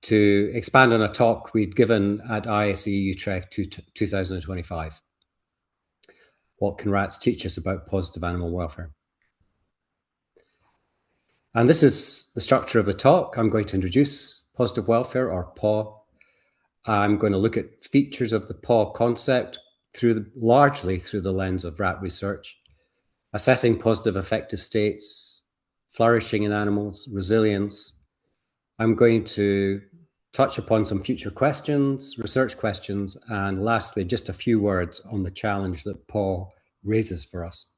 to expand on a talk we'd given at ISE Utrecht 2025. What can rats teach us about positive animal welfare? And this is the structure of the talk. I'm going to introduce positive welfare, or PAW. I'm going to look at features of the PAW concept largely through the lens of rat research, assessing positive affective states, flourishing in animals, resilience. I'm going to touch upon some future questions, research questions, and lastly, just a few words on the challenge that PAW raises for us.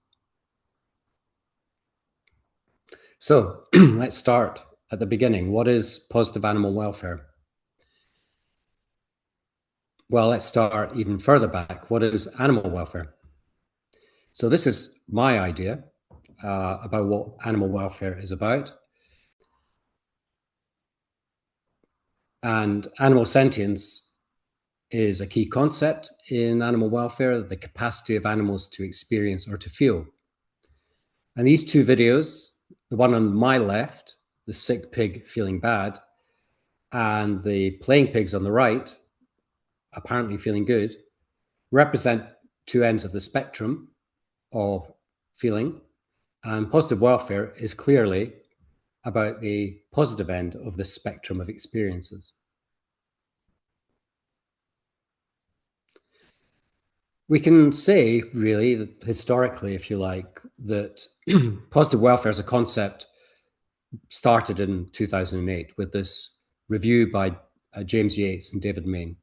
So let's start at the beginning. What is positive animal welfare? Well, let's start even further back. What is animal welfare? So this is my idea about what animal welfare is about. And animal sentience is a key concept in animal welfare, the capacity of animals to experience or to feel. And these two videos, the one on my left, the sick pig feeling bad, and the playing pigs on the right, apparently feeling good, represent two ends of the spectrum of feeling. And positive welfare is clearly about the positive end of the spectrum of experiences. We can say, really, that historically, if you like, that positive welfare as a concept started in 2008 with this review by James Yates and David Main.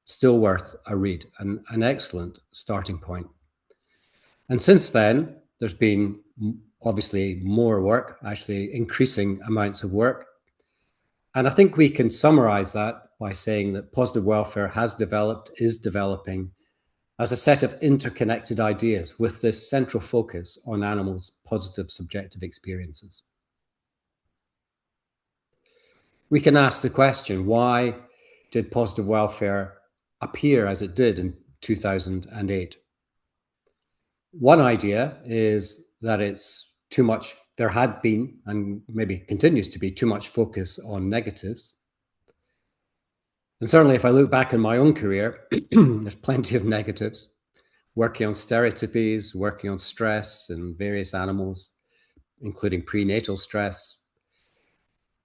Still worth a read, an excellent starting point. And since then, there's been obviously more work, actually increasing amounts of work. And I think we can summarize that by saying that positive welfare has developed, is developing as a set of interconnected ideas with this central focus on animals' positive subjective experiences. We can ask the question, why did positive welfare appear as it did in 2008? One idea is that it's too much, there had been, and maybe continues to be, too much focus on negatives. And certainly if I look back in my own career, there's plenty of negatives, working on stereotypies, working on stress in various animals, including prenatal stress,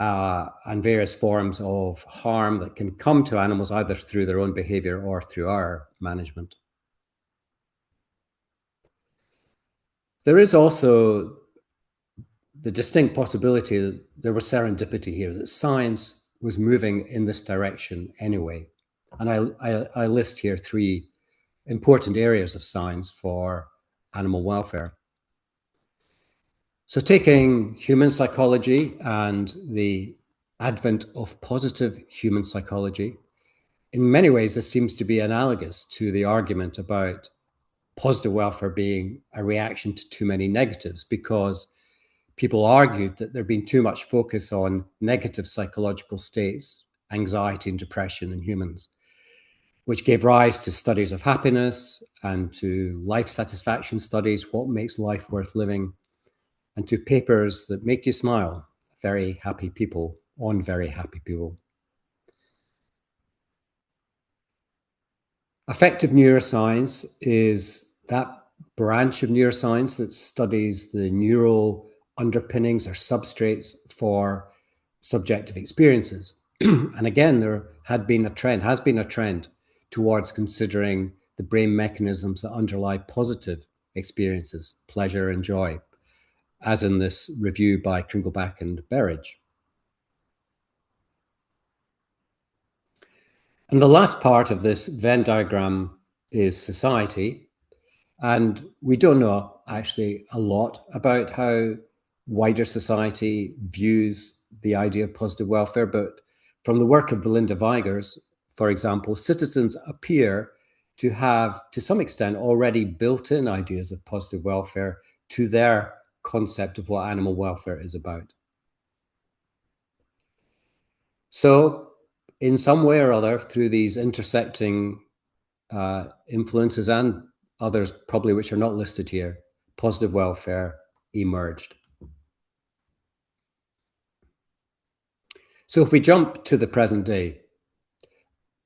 and various forms of harm that can come to animals either through their own behavior or through our management. There is also the distinct possibility that there was serendipity here, that science was moving in this direction anyway. And I list here three important areas of science for animal welfare. So taking human psychology and the advent of positive human psychology, in many ways, this seems to be analogous to the argument about positive welfare being a reaction to too many negatives, because people argued that there'd been too much focus on negative psychological states, anxiety and depression in humans, which gave rise to studies of happiness and to life satisfaction studies, what makes life worth living, and to papers that make you smile, very happy people on very happy people. Affective neuroscience is that branch of neuroscience that studies the neural underpinnings or substrates for subjective experiences. And again, there has been a trend towards considering the brain mechanisms that underlie positive experiences, pleasure and joy, as in this review by Kringelbach and Berridge. And the last part of this Venn diagram is society. And we don't know actually a lot about how wider society views the idea of positive welfare, but from the work of Belinda Weigers, for example, citizens appear to have, to some extent, already built in ideas of positive welfare to their concept of what animal welfare is about. So, in some way or other, through these intersecting influences and others probably which are not listed here, positive welfare emerged. So if we jump to the present day,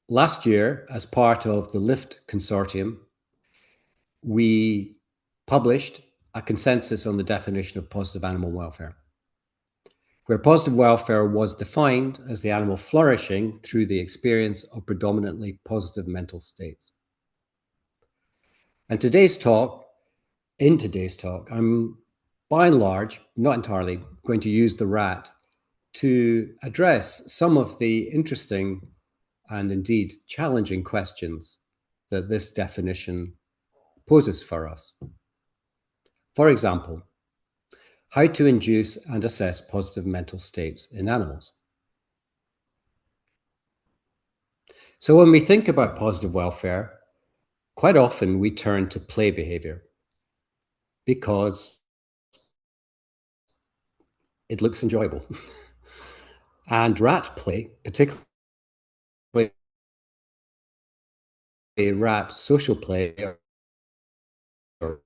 last year, as part of the LIFT consortium, we published a consensus on the definition of positive animal welfare, where positive welfare was defined as the animal flourishing through the experience of predominantly positive mental states. And in today's talk, I'm by and large, not entirely, going to use the rat to address some of the interesting and indeed challenging questions that this definition poses for us. For example, how to induce and assess positive mental states in animals. So when we think about positive welfare, quite often we turn to play behavior because it looks enjoyable. And rat play, particularly rat social play or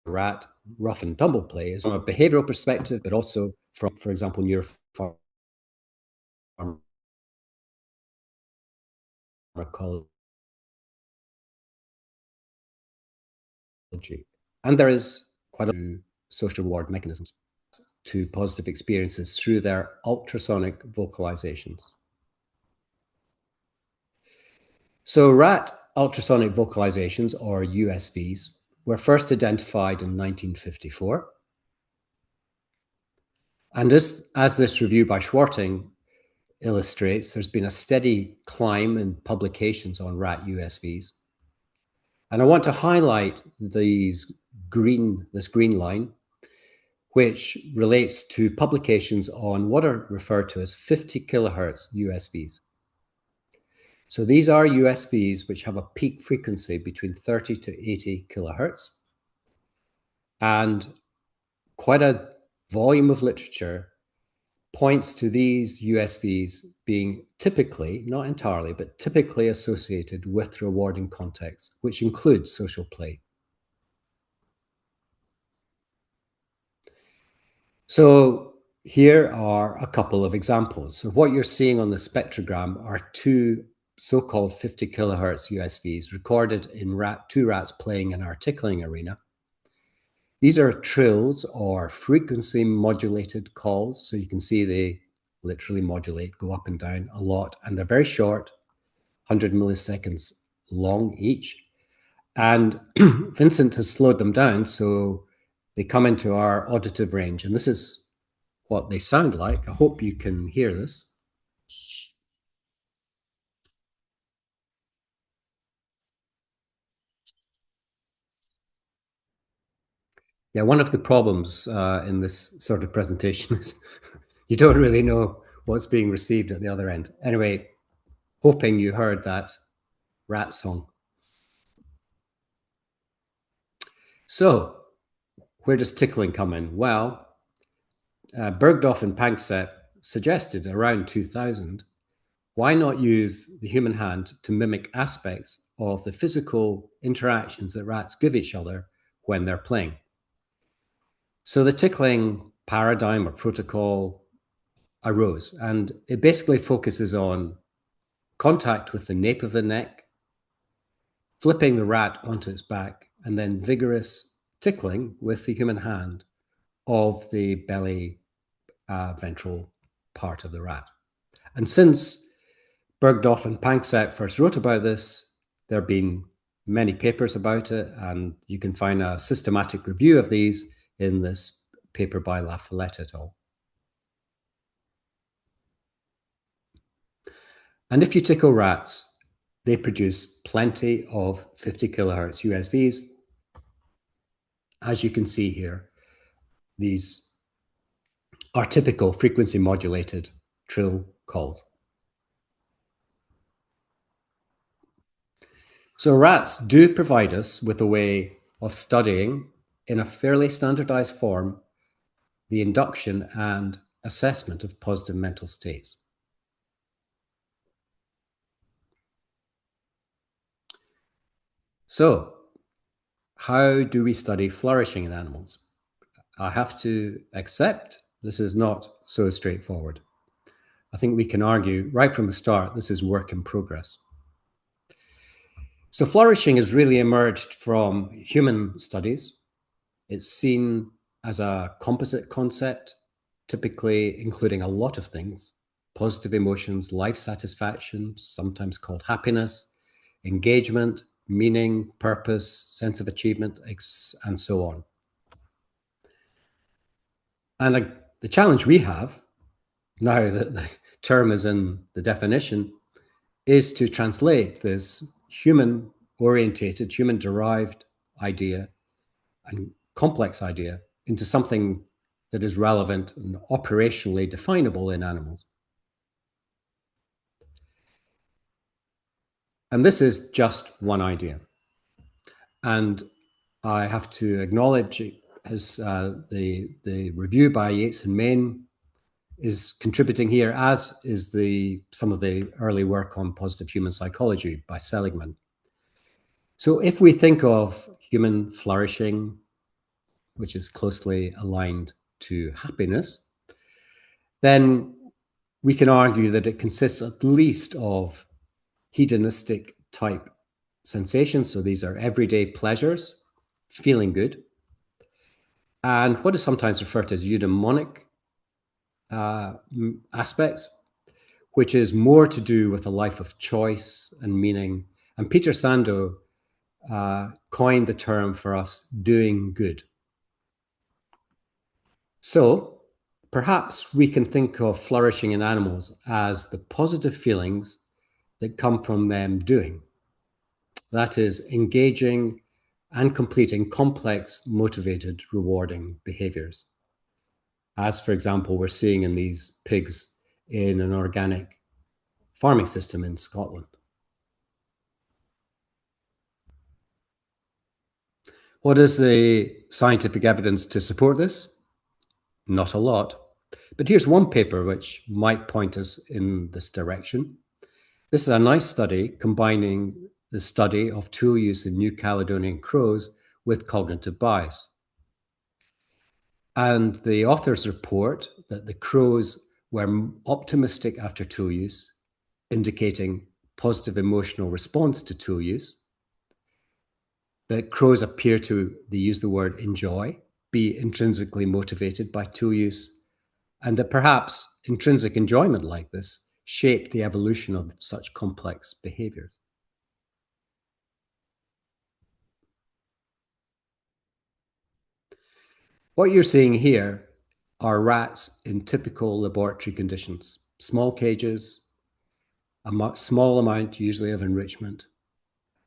rat rough and tumble play, is from a behavioral perspective, but also from, for example, neuropharmacology. And there is quite a few social reward mechanisms to positive experiences through their ultrasonic vocalizations. So rat ultrasonic vocalizations, or USVs, were first identified in 1954. And as this review by Schwarting illustrates, there's been a steady climb in publications on rat USVs. And I want to highlight this green line, which relates to publications on what are referred to as 50 kilohertz USVs. So these are USVs which have a peak frequency between 30 to 80 kilohertz. And quite a volume of literature points to these USVs being typically, not entirely, but typically associated with rewarding contexts, which includes social play. So here are a couple of examples. So what you're seeing on the spectrogram are two so-called 50 kilohertz USVs recorded in two rats playing in our tickling arena. These are trills, or frequency modulated calls. So you can see they literally modulate, go up and down a lot, and they're very short, 100 milliseconds long each. And Vincent has slowed them down, so they come into our auditive range. And this is what they sound like. I hope you can hear this. Yeah, one of the problems in this sort of presentation is you don't really know what's being received at the other end. Anyway, hoping you heard that rat song. So, where does tickling come in? Well, Bergdorf and Panksepp suggested around 2000, why not use the human hand to mimic aspects of the physical interactions that rats give each other when they're playing? So the tickling paradigm or protocol arose, and it basically focuses on contact with the nape of the neck, flipping the rat onto its back, and then vigorous tickling with the human hand of the belly ventral part of the rat. And since Bergdorf and Panksepp first wrote about this, there have been many papers about it, and you can find a systematic review of these in this paper by La Follette et al. And if you tickle rats, they produce plenty of 50 kilohertz USVs. As you can see here, these are typical frequency modulated trill calls. So rats do provide us with a way of studying in a fairly standardized form the induction and assessment of positive mental states. So, how do we study flourishing in animals? I have to accept This is not so straightforward. I think we can argue right from the start, this is work in progress. So flourishing has really emerged from human studies. It's seen as a composite concept, typically including a lot of things: positive emotions, life satisfaction, sometimes called happiness, engagement, meaning, purpose, sense of achievement, and so on. And the challenge we have, now that the term is in the definition, is to translate this human-orientated, human-derived idea and complex idea into something that is relevant and operationally definable in animals. And this is just one idea. And I have to acknowledge, as the review by Yates and Main is contributing here, as is some of the early work on positive human psychology by Seligman. So if we think of human flourishing, which is closely aligned to happiness, then we can argue that it consists at least of hedonistic type sensations. So these are everyday pleasures, feeling good, and what is sometimes referred to as eudaimonic aspects, which is more to do with a life of choice and meaning. And Peter Sando coined the term for us, doing good. So perhaps we can think of flourishing in animals as the positive feelings that come from them doing. That is, engaging and completing complex, motivated, rewarding behaviors. As, for example, we're seeing in these pigs in an organic farming system in Scotland. What is the scientific evidence to support this? Not a lot. But here's one paper which might point us in this direction. This is a nice study combining the study of tool use in New Caledonian crows with cognitive bias. And the authors report that the crows were optimistic after tool use, indicating positive emotional response to tool use. That crows appear to, they use the word enjoy, be intrinsically motivated by tool use, and that perhaps intrinsic enjoyment like this shaped the evolution of such complex behaviors. What you're seeing here are rats in typical laboratory conditions, small cages, a small amount usually of enrichment,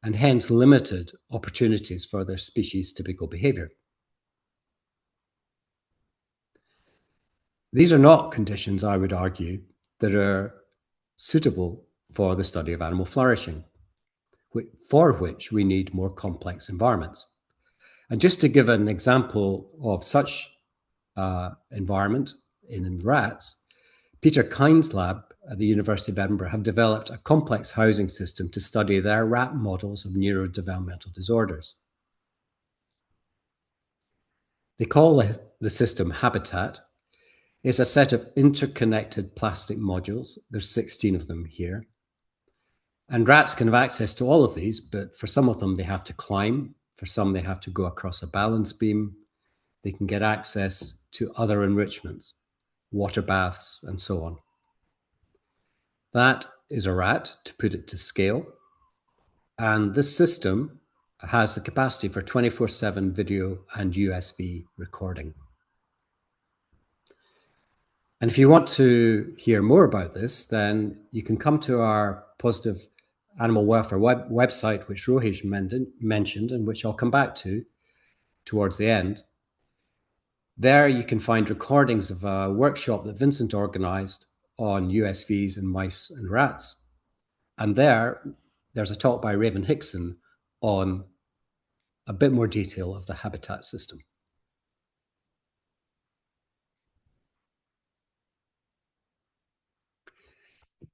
and hence limited opportunities for their species' typical behavior. These are not conditions, I would argue, that are suitable for the study of animal flourishing, for which we need more complex environments. And just to give an example of such environment in rats, Peter Kine's lab at the University of Edinburgh have developed a complex housing system to study their rat models of neurodevelopmental disorders. They call the system Habitat. It's a set of interconnected plastic modules. There's 16 of them here. And rats can have access to all of these, but for some of them, they have to climb. For some, they have to go across a balance beam. They can get access to other enrichments, water baths, and so on. That is a rat, to put it to scale. And this system has the capacity for 24/7 video and USB recording. And if you want to hear more about this, then you can come to our positive animal welfare website, which Rohit mentioned, and which I'll come back to towards the end. There you can find recordings of a workshop that Vincent organized on USVs in mice and rats. And there's a talk by Raven Hickson on a bit more detail of the habitat system.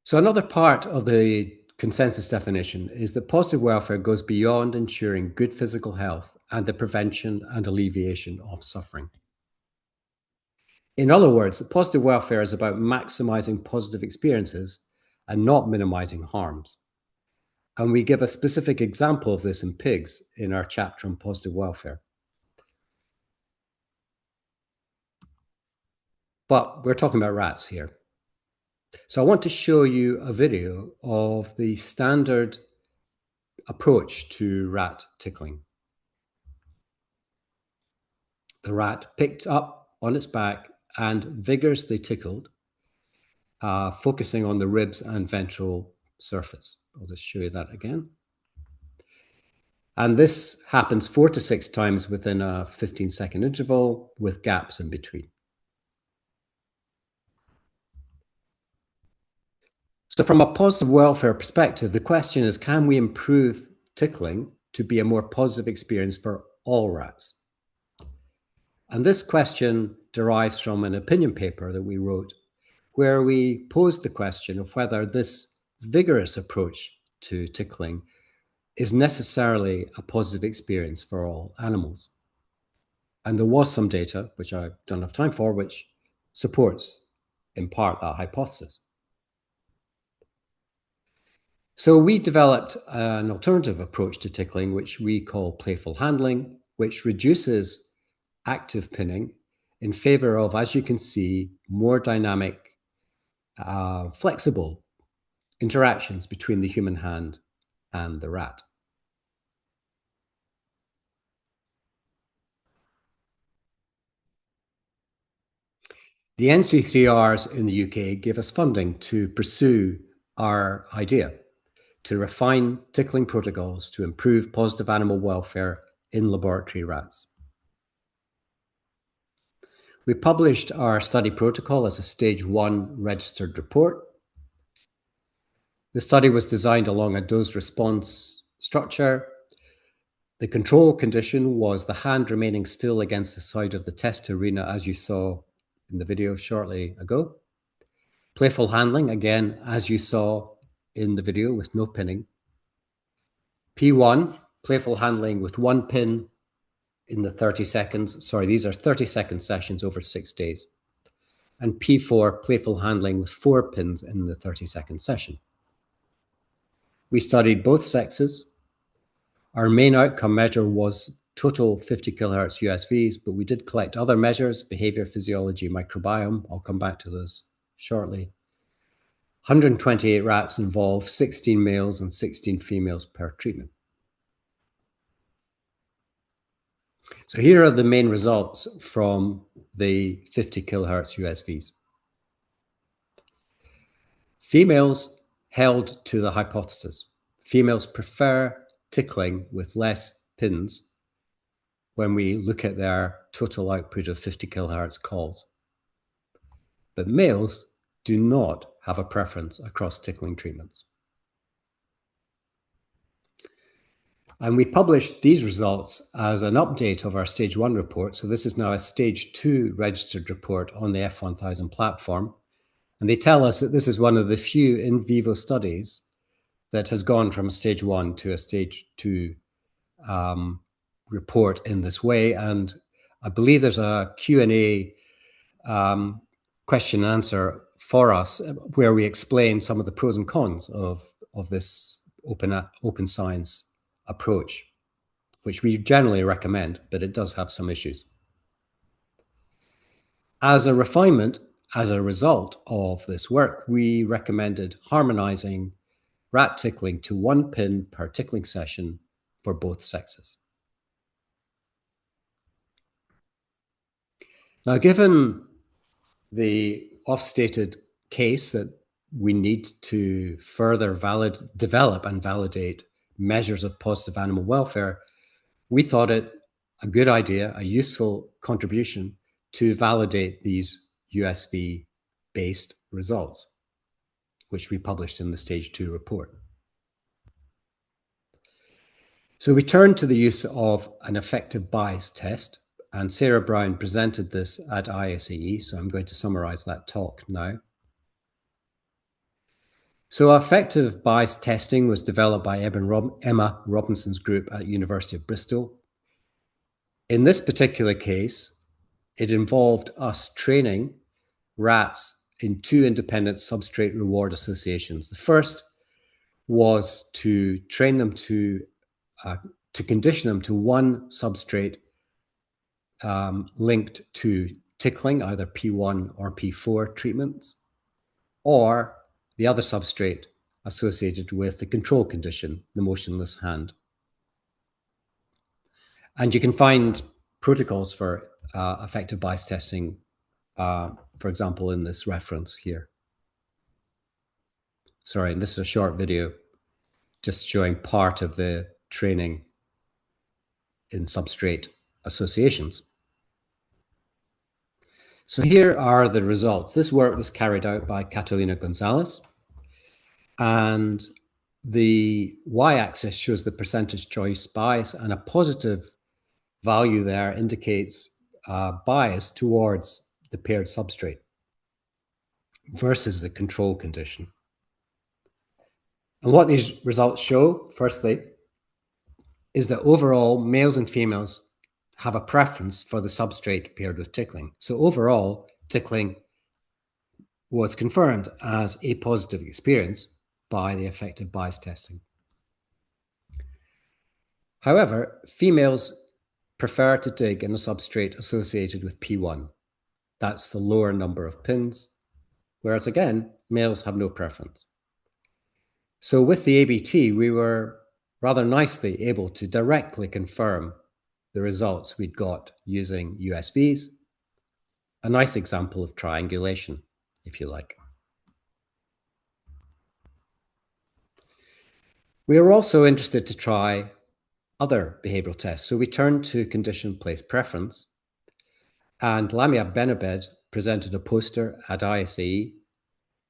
So another part of the consensus definition is that positive welfare goes beyond ensuring good physical health and the prevention and alleviation of suffering. In other words, positive welfare is about maximizing positive experiences and not minimizing harms. And we give a specific example of this in pigs in our chapter on positive welfare. But we're talking about rats here. So I want to show you a video of the standard approach to rat tickling. The rat picked up on its back and vigorously tickled, focusing on the ribs and ventral surface. I'll just show you that again. And this happens 4 to 6 times within a 15-second interval with gaps in between. So from a positive welfare perspective, the question is, can we improve tickling to be a more positive experience for all rats? And this question derives from an opinion paper that we wrote, where we posed the question of whether this vigorous approach to tickling is necessarily a positive experience for all animals. And there was some data, which I don't have time for, which supports, in part, that hypothesis. So we developed an alternative approach to tickling, which we call playful handling, which reduces active pinning in favor of, as you can see, more dynamic, flexible interactions between the human hand and the rat. The NC3Rs in the UK gave us funding to pursue our idea to refine tickling protocols to improve positive animal welfare in laboratory rats. We published our study protocol as a stage 1 registered report. The study was designed along a dose-response structure. The control condition was the hand remaining still against the side of the test arena, as you saw in the video shortly ago. Playful handling, again, as you saw in the video with no pinning. P1, playful handling with 1 pin in the 30 seconds. Sorry, these are 30-second sessions over 6 days. And P4, playful handling with 4 pins in the 30-second session. We studied both sexes. Our main outcome measure was total 50 kilohertz USVs, but we did collect other measures, behavior, physiology, microbiome. I'll come back to those shortly. 128 rats involved, 16 males and 16 females per treatment. So here are the main results from the 50 kilohertz USVs. Females held to the hypothesis. Females prefer tickling with less pins when we look at their total output of 50 kilohertz calls. But males do not have a preference across tickling treatments. And we published these results as an update of our stage 1 report. So this is now a stage 2 registered report on the F1000 platform. And they tell us that this is one of the few in vivo studies that has gone from a stage 1 to a stage 2 report in this way. And I believe there's a Q&A question and answer for us where we explain some of the pros and cons of this open science approach, which we generally recommend, but it does have some issues. As a refinement, as a result of this work, we recommended harmonizing rat tickling to 1 pin per tickling session for both sexes. Now, given the oft-stated case that we need to further develop and validate measures of positive animal welfare, we thought it a good idea, a useful contribution to validate these USV-based results, which we published in the stage 2 report. So we turned to the use of an affective bias test, and Sarah Brown presented this at ISAE, so I'm going to summarize that talk now. So affective bias testing was developed by Emma Robinson's group at University of Bristol. In this particular case, it involved us training rats in two independent substrate reward associations. The first was to train them to condition them to one substrate linked to tickling, either P1 or P4 treatments, or the other substrate associated with the control condition, the motionless hand. And you can find protocols for affective bias testing, for example, in this reference here. Sorry, this is a short video just showing part of the training in substrate associations. So here are the results. This work was carried out by Catalina Gonzalez, and the y-axis shows the percentage choice bias, and a positive value there indicates bias towards the paired substrate versus the control condition. And what these results show, firstly, is that overall males and females have a preference for the substrate paired with tickling. So overall, tickling was confirmed as a positive experience by the affective bias testing. However, females prefer to dig in a substrate associated with P1. That's the lower number of pins, whereas again, males have no preference. So with the ABT, we were rather nicely able to directly confirm the results we'd got using USVs, a nice example of triangulation, if you like. We were also interested to try other behavioral tests. So we turned to condition place preference, and Lamia Benabed presented a poster at ISAE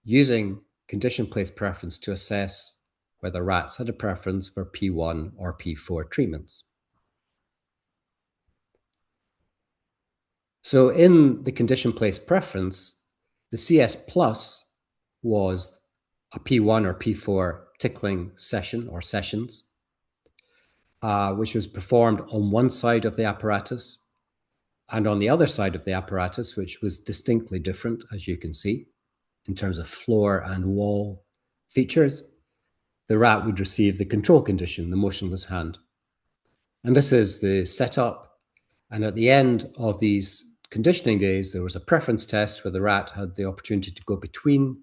using condition place preference to assess whether rats had a preference for P1 or P4 treatments. So in the condition place preference, the CS plus was a P1 or P4 tickling session or sessions, which was performed on one side of the apparatus, and on the other side of the apparatus, which was distinctly different, as you can see, in terms of floor and wall features, the rat would receive the control condition, the motionless hand. And this is the setup. And at the end of these conditioning days, there was a preference test where the rat had the opportunity to go between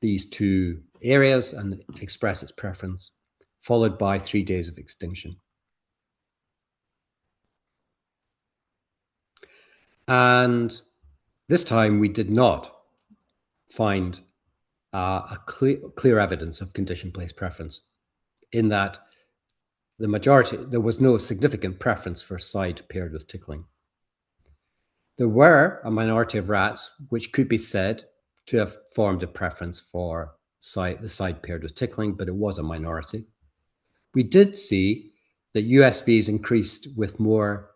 these two areas and express its preference, followed by 3 days of extinction. And this time we did not find a clear evidence of condition place preference, in that the majority, there was no significant preference for side paired with tickling. There were a minority of rats which could be said to have formed a preference for the side paired with tickling, but it was a minority. We did see that USVs increased with more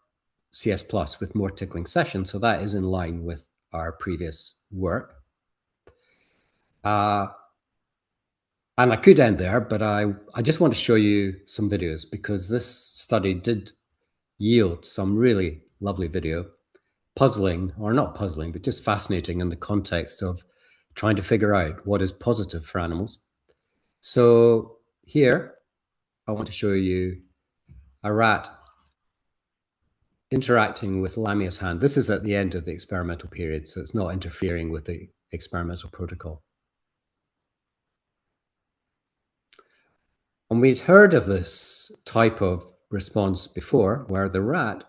CS plus, with more tickling sessions, so that is in line with our previous work. And I could end there, but I just want to show you some videos, because this study did yield some really lovely video, puzzling, or not puzzling, but just fascinating in the context of trying to figure out what is positive for animals. So here, I want to show you a rat interacting with Lamia's hand. This is at the end of the experimental period, so it's not interfering with the experimental protocol. And we'd heard of this type of response before, where the rat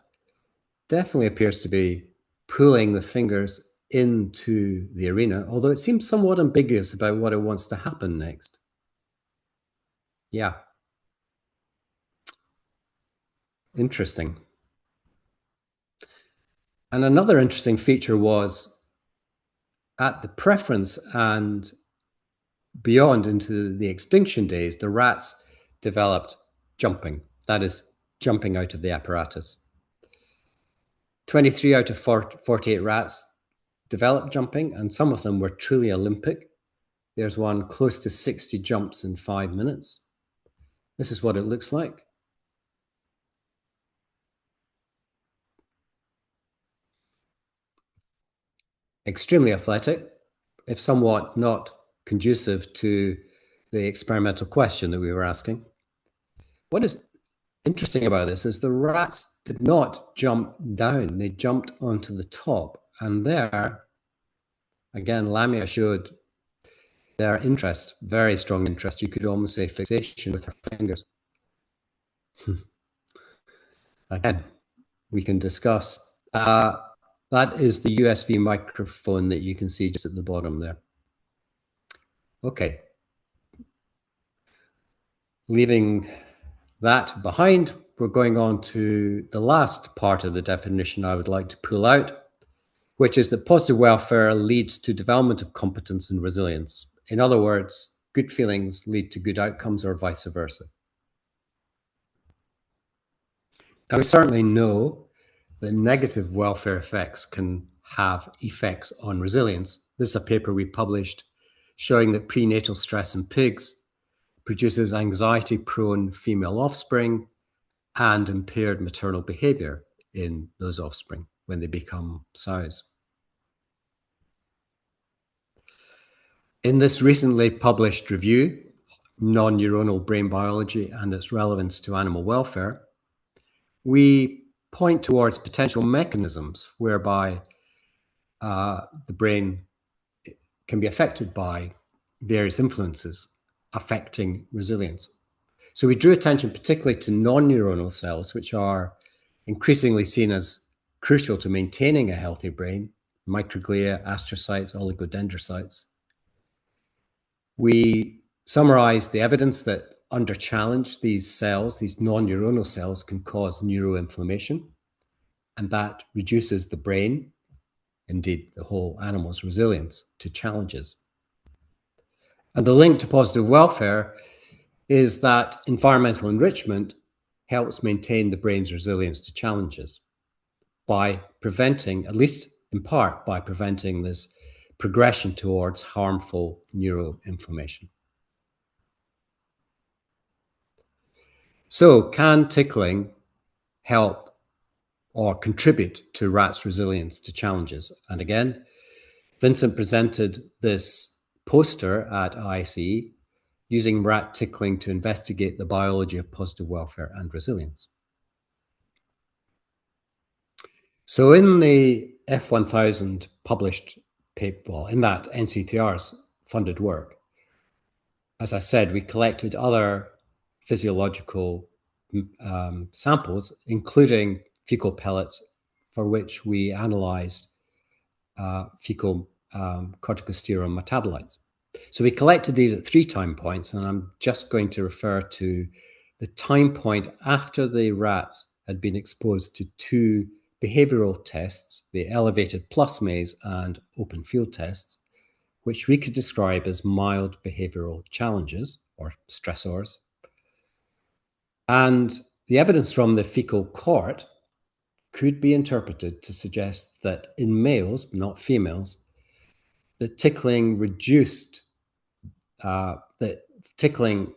definitely appears to be pulling the fingers into the arena, although it seems somewhat ambiguous about what it wants to happen next. Yeah. Interesting. And another interesting feature was at the preference and beyond into the extinction days, the rats developed jumping, that is, jumping out of the apparatus. 23 out of 48 rats developed jumping, and some of them were truly Olympic. There's one close to 60 jumps in 5 minutes. This is what it looks like. extremely athletic, if somewhat not conducive to the experimental question that we were asking. What is interesting about this is the rats did not jump down, they jumped onto the top. And there, again, Lamia showed their interest, very strong interest. You could almost say fixation with her fingers. Again, we can discuss. That is the USB microphone that you can see just at the bottom there. Okay. Leaving that behind, we're going on to the last part of the definition I would like to pull out, which is that positive welfare leads to development of competence and resilience. In other words, good feelings lead to good outcomes or vice versa. Now, we certainly know that negative welfare effects can have effects on resilience. This is a paper we published showing that prenatal stress in pigs produces anxiety-prone female offspring and impaired maternal behavior in those offspring when they become sows. In this recently published review, Non-Neuronal Brain Biology and its Relevance to Animal Welfare, we point towards potential mechanisms whereby the brain can be affected by various influences affecting resilience. So we drew attention particularly to non-neuronal cells, which are increasingly seen as crucial to maintaining a healthy brain: microglia, astrocytes, oligodendrocytes. We summarized the evidence that under challenge, these cells, these non-neuronal cells, can cause neuroinflammation, and that reduces the brain, indeed the whole animal's resilience to challenges. And the link to positive welfare is that environmental enrichment helps maintain the brain's resilience to challenges by preventing, at least in part, by preventing this progression towards harmful neuroinflammation. So, can tickling help or contribute to rats' resilience to challenges? And again, Vincent presented this poster at ICE using rat tickling to investigate the biology of positive welfare and resilience. So in the F1000 published paper, well, in that NC3R's funded work, as I said, we collected other physiological samples, including fecal pellets, for which we analyzed fecal corticosteroid metabolites. So we collected these at 3 time points, and I'm just going to refer to the time point after the rats had been exposed to 2 behavioral tests, the elevated plus maze and open field tests, which we could describe as mild behavioral challenges or stressors. And the evidence from the fecal cohort could be interpreted to suggest that in males, not females, the tickling reduced, that tickling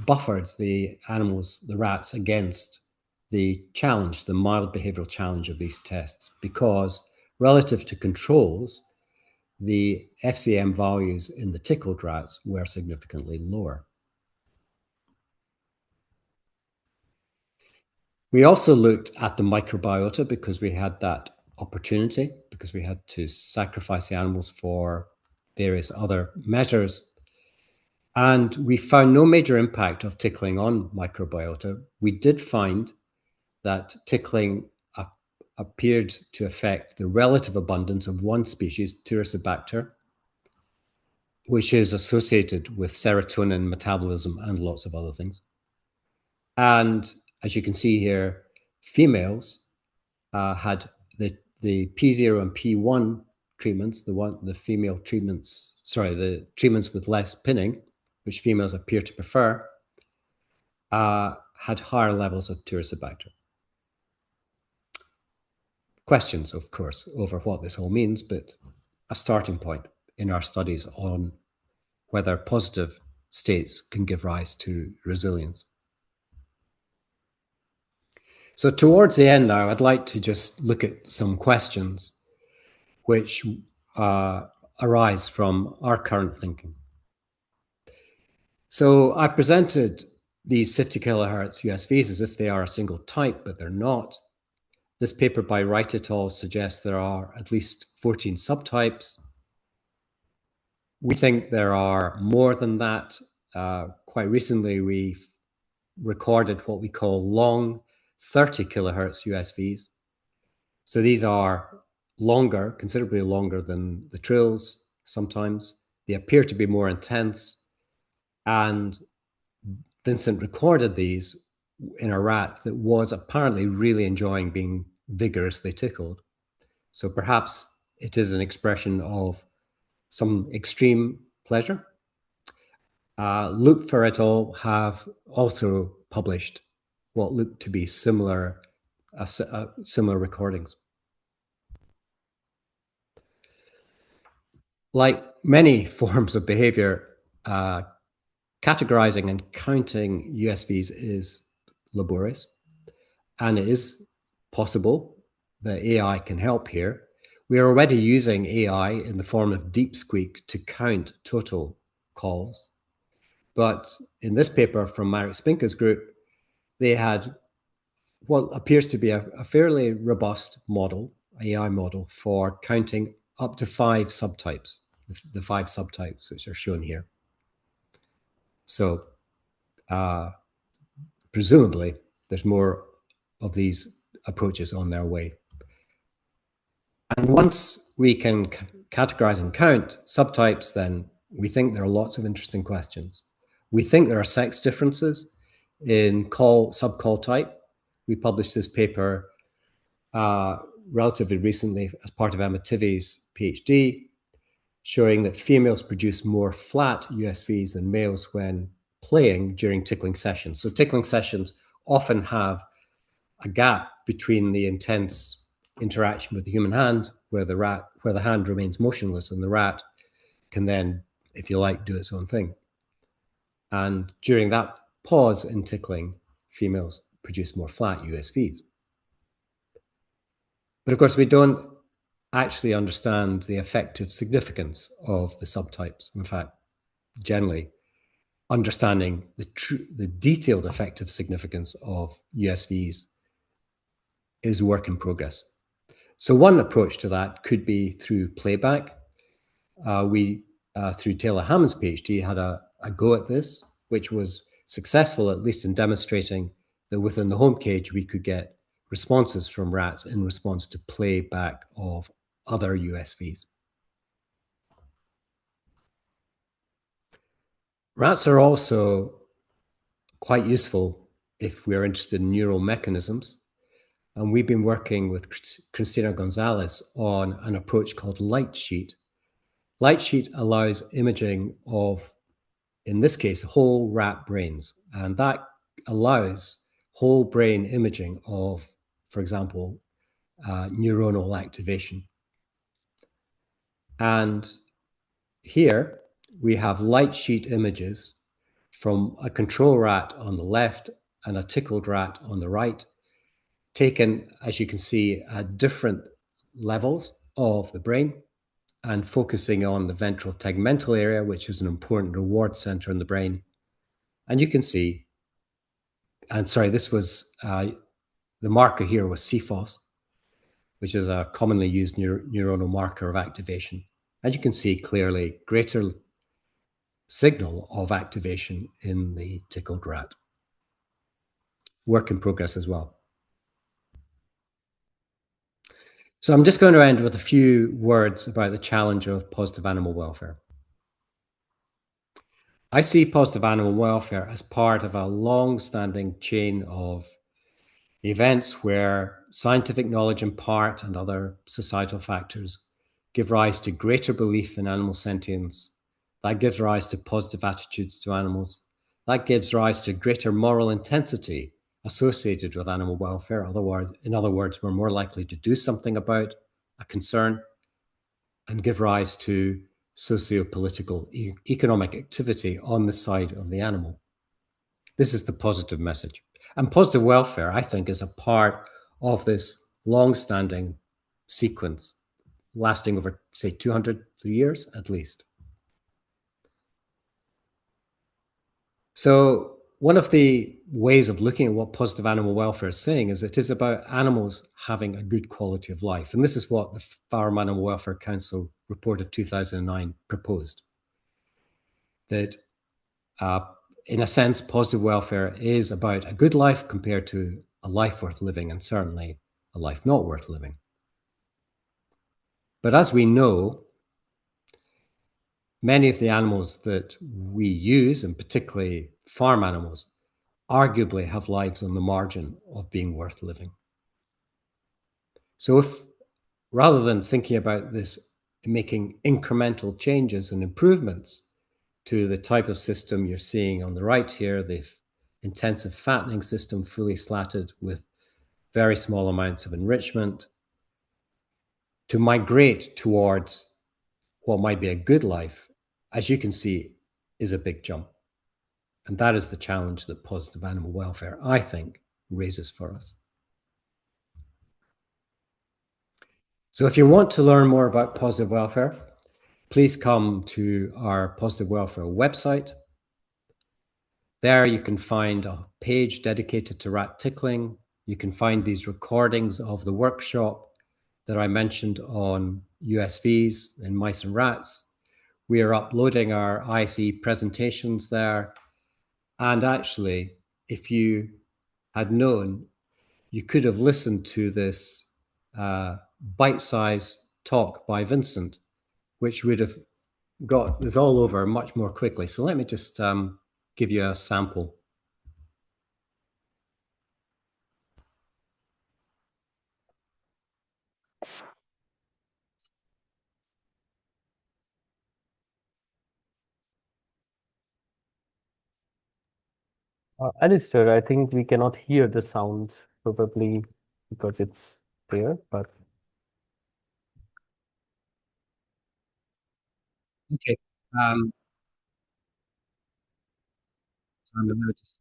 buffered the animals, the rats, against the challenge, the mild behavioral challenge of these tests, because relative to controls, the FCM values in the tickled rats were significantly lower. We also looked at the microbiota because we had that opportunity, because we had to sacrifice the animals for various other measures. And we found no major impact of tickling on microbiota. We did find that tickling appeared to affect the relative abundance of one species, Turicibacter, which is associated with serotonin metabolism and lots of other things. And as you can see here, females had the P0 and P1 treatments, the female treatments, the treatments with less pinning, which females appear to prefer, had higher levels of Turicibacter. Questions, of course, over what this all means, but a starting point in our studies on whether positive states can give rise to resilience. So towards the end now, I'd like to just look at some questions which arise from our current thinking. So I presented these 50 kilohertz USVs as if they are a single type, but they're not. This paper by Wright et al. Suggests there are at least 14 subtypes. We think there are more than that. Quite recently, we recorded what we call long 30 kilohertz USVs. So these are longer, considerably longer than the trills sometimes. They appear to be more intense. And Vincent recorded these in a rat that was apparently really enjoying being vigorously tickled. So perhaps it is an expression of some extreme pleasure. Lupfer et al. Have also published what look to be similar recordings. Like many forms of behavior, categorizing and counting USVs is laborious, and it is possible that AI can help here. We are already using AI in the form of DeepSqueak to count total calls. But in this paper from Marek Spinka's group, they had what appears to be a fairly robust model, AI model, for counting up to 5 subtypes, the 5 subtypes which are shown here. So presumably, there's more of these approaches on their way. And once we can categorize and count subtypes, then we think there are lots of interesting questions. We think there are sex differences in sub-call type. We published this paper relatively recently as part of Emma Tivey's PhD, showing that females produce more flat USVs than males when playing during tickling sessions. So tickling sessions often have a gap between the intense interaction with the human hand, where the hand remains motionless, and the rat can then, if you like, do its own thing. And during that pause in tickling, females produce more flat USVs. But of course, we don't actually understand the effective significance of the subtypes. In fact, generally, understanding the detailed effective significance of USVs is a work in progress. So one approach to that could be through playback. We, through Taylor Hammond's PhD, had a go at this, which was successful, at least in demonstrating that within the home cage, we could get responses from rats in response to playback of other USVs. Rats are also quite useful if we're interested in neural mechanisms. And we've been working with Cristina Gonzalez on an approach called LightSheet. LightSheet allows imaging of, in this case, whole rat brains. And that allows whole brain imaging of, for example, neuronal activation. And here we have LightSheet images from a control rat on the left and a tickled rat on the right, taken, as you can see, at different levels of the brain and focusing on the ventral tegmental area, which is an important reward center in the brain. And you can see, and sorry, this was, the marker here was CFOS, which is a commonly used neuronal marker of activation. And you can see clearly greater signal of activation in the tickled rat. Work in progress as well. So I'm just going to end with a few words about the challenge of positive animal welfare. I see positive animal welfare as part of a long-standing chain of events where scientific knowledge in part and other societal factors give rise to greater belief in animal sentience. That gives rise to positive attitudes to animals. That gives rise to greater moral intensity associated with animal welfare. In other words, we're more likely to do something about a concern and give rise to socio-political, economic activity on the side of the animal. This is the positive message. And positive welfare, I think, is a part of this long-standing sequence lasting over, say, 200 years at least. So one of the ways of looking at what positive animal welfare is saying is it is about animals having a good quality of life. And this is what the Farm Animal Welfare Council report of 2009 proposed. That in a sense, positive welfare is about a good life compared to a life worth living, and certainly a life not worth living. But as we know, many of the animals that we use, and particularly farm animals, arguably have lives on the margin of being worth living. So if, rather than thinking about this, making incremental changes and improvements to the type of system you're seeing on the right here, the intensive fattening system, fully slatted with very small amounts of enrichment, to migrate towards what might be a good life, as you can see, is a big jump. And that is the challenge that positive animal welfare, I think, raises for us. So if you want to learn more about positive welfare, please come to our positive welfare website. There you can find a page dedicated to rat tickling. You can find these recordings of the workshop that I mentioned on USVs in mice and rats. We are uploading our ISE presentations there. And actually, if you had known, you could have listened to this bite-sized talk by Vincent, which would have got this all over much more quickly. So let me just give you a sample. Alistair, I think we cannot hear the sound, probably because it's there, but Okay. I'm gonna just,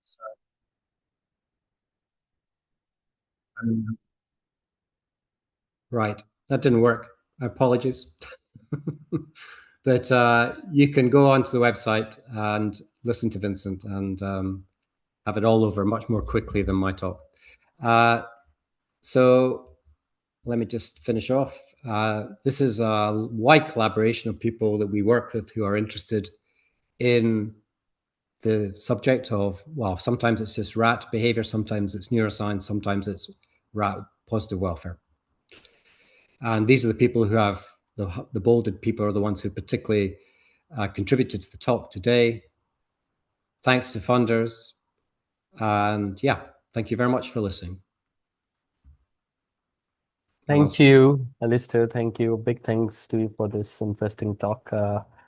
sorry, right, that didn't work. Apologies. But you can go onto the website and listen to Vincent and have it all over much more quickly than my talk. So let me just finish off. This is a wide collaboration of people that we work with who are interested in the subject of, well, sometimes it's just rat behavior, sometimes it's neuroscience, sometimes it's rat positive welfare. And these are the people who have, the bolded people are the ones who particularly contributed to the talk today. Thanks to funders. And yeah, thank you very much for listening. thank you, Alistair. Thank you. Big thanks to you for this interesting talk.